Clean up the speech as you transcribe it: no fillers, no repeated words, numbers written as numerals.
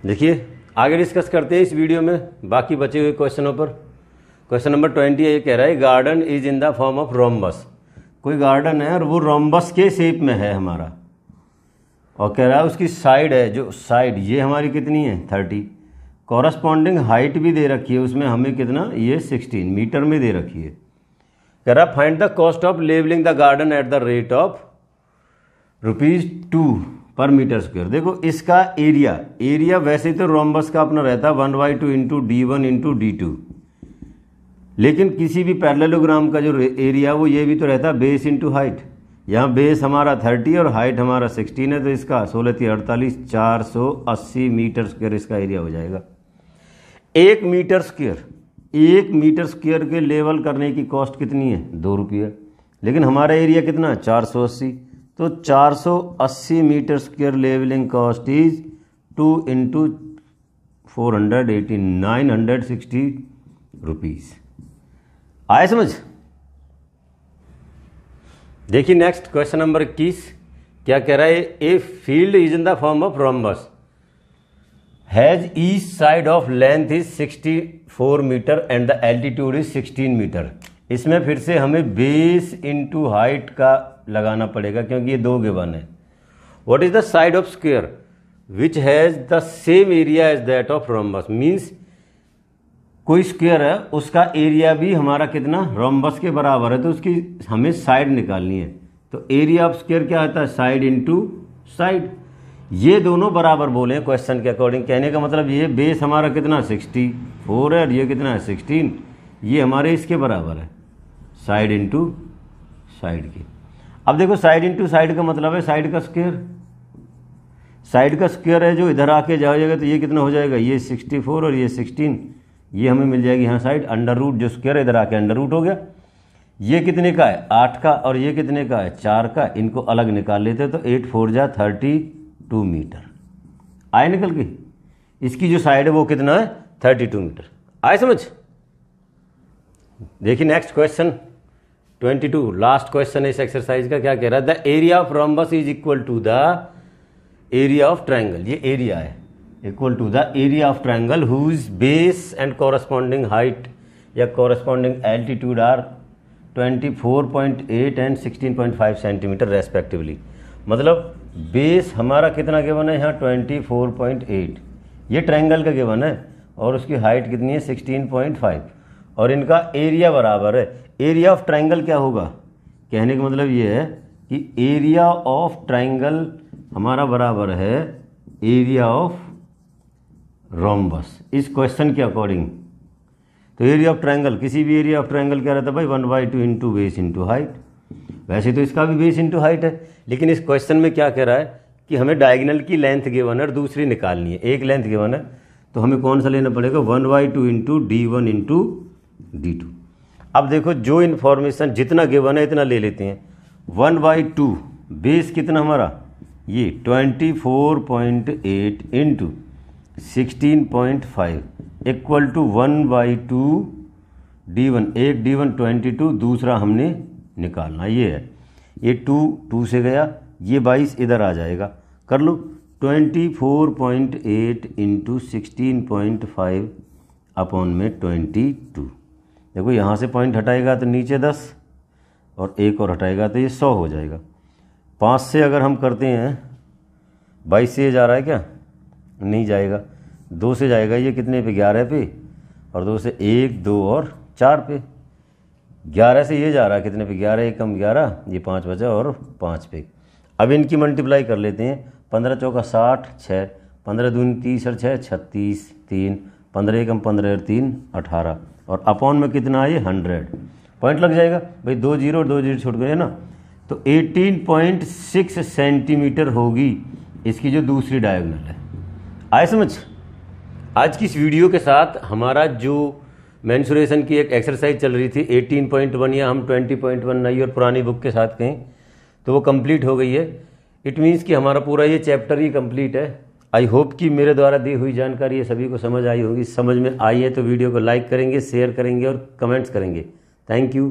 देखिए आगे डिस्कस करते हैं इस वीडियो में बाकी बचे हुए क्वेश्चनों पर। क्वेश्चन नंबर 20 ये कह रहा है garden is in the form of rhombus. कोई गार्डन है और वो रोम्बस के शेप में है हमारा, और कह रहा है उसकी साइड है, जो साइड ये हमारी कितनी है 30, कॉरस्पॉन्डिंग हाइट भी दे रखी है उसमें हमें कितना, ये 16 मीटर में दे रखी है। कह रहा find the cost of levelling the garden at the rate of ₹2 per metre square. देखो इसका एरिया वैसे तो रोम्बस का अपना रहता है 1/2 इंटू D1 इंटू D2, लेकिन किसी भी पैरेललोग्राम का जो एरिया वो ये भी तो रहता है बेस इंटू हाइट। यहाँ बेस हमारा 30 और हाइट हमारा 16 है, तो इसका 16×3 = 48, 480 मीटर स्क्वायर इसका एरिया हो जाएगा। 1 मीटर स्क्वायर के लेवल करने की कॉस्ट कितनी है, ₹2, लेकिन हमारा एरिया कितना है 480, तो 480 metre square levelling cost is 2 × 480 ₹960। आए समझ। देखिए नेक्स्ट क्वेश्चन नंबर 21 क्या कह रहा है, a field is in the form of rhombus has each side of length is 64 metre and the altitude is 16 metre. इसमें फिर से हमें बेस इंटू हाइट का लगाना पड़ेगा क्योंकि ये 2 गिवन है। What is the side of square which has the same area as that of rhombus. Means कोई स्क्वायर है उसका एरिया भी हमारा कितना रोम्बस के बराबर है, तो उसकी हमें साइड निकालनी है। तो एरिया ऑफ स्क्वायर क्या होता है, साइड इंटू साइड। ये दोनों बराबर बोले हैं क्वेश्चन के अकॉर्डिंग। कहने का मतलब ये बेस हमारा कितना 64 है और ये कितना है 16, ये हमारे इसके बराबर है, साइड इंटू साइड की। अब देखो साइड इंटू साइड का मतलब है साइड का स्क्वायर। साइड का स्क्वायर है जो इधर आके जाएगा तो ये कितना हो जाएगा, ये 64 और ये 16, ये हमें मिल जाएगी यहाँ साइड अंडर रूट, जो स्क्वायर इधर आके अंडर रूट हो गया। ये कितने का है 8 का और ये कितने का है 4 का, इनको अलग निकाल लेते हैं तो 8 4 जा 32 मीटर आए निकल के। इसकी जो साइड है वो कितना है 32 मीटर। आए समझ। देखिए नेक्स्ट क्वेश्चन 22 लास्ट क्वेश्चन है इस एक्सरसाइज का। क्या कह रहा है, the area of rhombus is equal to the area of triangle. ये एरिया है equal to the area of triangle whose base and corresponding height या corresponding altitude are 24.8 and 16.5 centimetre respectively. मतलब बेस हमारा कितना गिवन है यहाँ 24.8, ये triangle का गिवन है, और उसकी हाइट कितनी है 16.5, और इनका एरिया बराबर है। एरिया ऑफ ट्राइंगल क्या होगा, कहने का मतलब ये है कि एरिया ऑफ ट्राइंगल हमारा बराबर है एरिया ऑफ रोम्बस इस क्वेश्चन के अकॉर्डिंग। तो एरिया ऑफ ट्रायंगल, किसी भी एरिया ऑफ ट्रायंगल क्या रहता है भाई 1/2 इंटू बेस इंटू हाइट। वैसे तो इसका भी बेस इंटू हाइट है, लेकिन इस क्वेश्चन में क्या कह रहा है कि हमें डायगोनल की लेंथ गिवन है और दूसरी निकालनी है। एक लेंथ गिवन है तो हमें कौन सा लेना पड़ेगा 1/2 इंटू D1 इंटू D2। अब देखो जो इन्फॉर्मेशन जितना गिवन है इतना ले लेते हैं। 1/2 बेस कितना हमारा ये 24.8 इंटू 16.5 इक्वल टू 1/2 D1। एक D1 22, दूसरा हमने निकालना ये है। ये 2 से गया, ये 22 इधर आ जाएगा, कर लो 24.8 इंटू 16.5 अपॉन में 22। देखो यहाँ से पॉइंट हटाएगा तो नीचे 10 और एक और हटाएगा तो ये 100 हो जाएगा। 5 से अगर हम करते हैं 22 से ये जा रहा है क्या, नहीं जाएगा। 2 से जाएगा, ये कितने पे 11 पे, और 2 से 1 2 और 4 पे। 11 से ये जा रहा है कितने पे 11 1 कम 11, ये 5 बचा और 5 पे। अब इनकी मल्टीप्लाई कर लेते हैं। 15 चौका 60, 6, 15 दूनी 30 और 6 36, 3, 15 1 15 और 3 18, और अपॉन में कितना है 100। पॉइंट लग जाएगा भाई, 2 जीरो और 2 जीरो छूट गए ना, तो 18.6 सेंटीमीटर होगी इसकी जो दूसरी डायगोनल है। आए समझ। आज की इस वीडियो के साथ हमारा जो मेंसुरेशन की एक एक्सरसाइज चल रही थी 18.1 या हम 20.1 नई और पुरानी बुक के साथ कहें तो वो कंप्लीट हो गई है। इट मीन्स कि हमारा पूरा ये चैप्टर ही कंप्लीट है। आई होप कि मेरे द्वारा दी हुई जानकारी ये सभी को समझ आई होगी। समझ में आई है तो वीडियो को लाइक करेंगे, शेयर करेंगे और कमेंट्स करेंगे। Thank you.